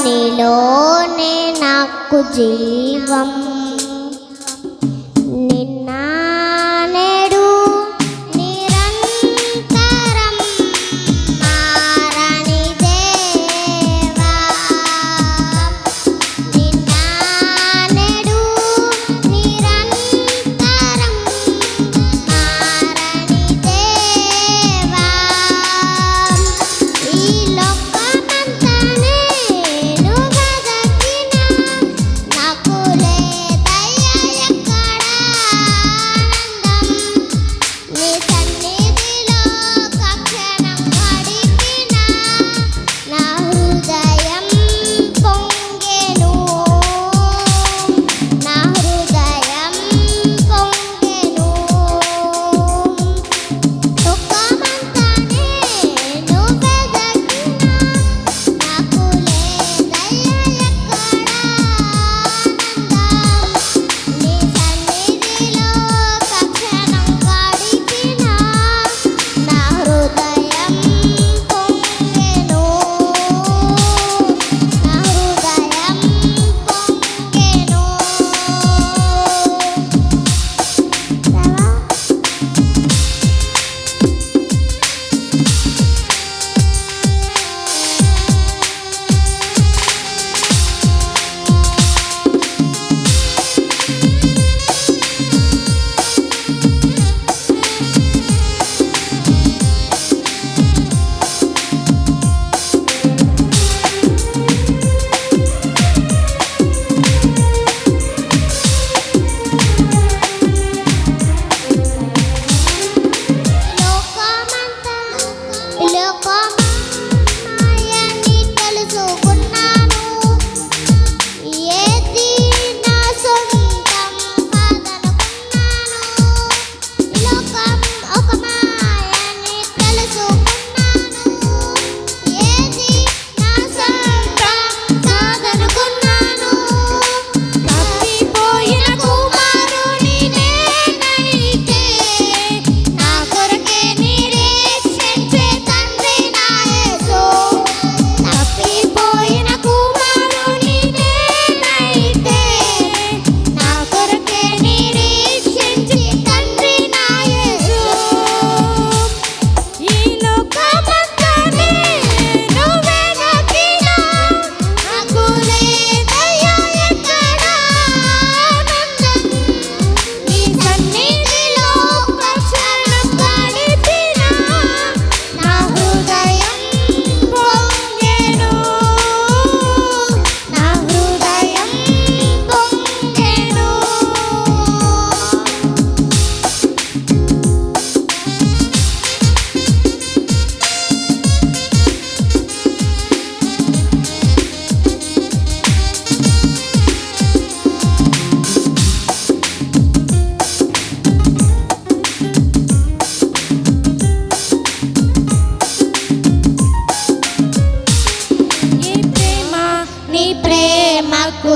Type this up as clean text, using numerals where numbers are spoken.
నీలోనే నాకు జీవం నిన్న నేడు నిరంతరం మారని దేవా నిన్న నేడు నిరంతరం మారని దేవా ఈ లోకమంతా నేను వెదకిన నాకు లేదయ్యా ఎక్కడ ఆనందం నీ సన్నిధిలో ఒక క్షణం గడిపిన నా హృదయం పొంగెను నా హృదయం పొంగెను లోకమంతా నేను వెదకిన నాకు లేదయ్యా ఎక్కడ ఆనందం నీ సన్నిధిలో ఒక క్షణం గడిపిన నా హృదయం పొంగెను నా హృదయం పొంగెను లోకమాయని తెలుసుకున్నాను ఏది నా సొంతం కాదనుకున్నాను లోకం ఒక మాయని తెలుసుకున్నాను ఏది నా సొంతం కాదనుకున్నాను తప్పిపోయిన కుమారుని నేనైతే నా కొరకే నిరీక్షించే తండ్రి నా యేసు తప్పిపోయిన కుమారుని నేనైతే నా కొరకే నిరీక్షించే తండ్రి నా యేసు ఈ లోకమంతా నేను వెదకిన నాకు లేదయ్యా ఎక్కడ ఆనందం నీ సన్నిధిలో ఒక క్షణం గడిపిన నా హృదయం పొంగెను నా హృదయం పొంగెను నీ ప్రేమకు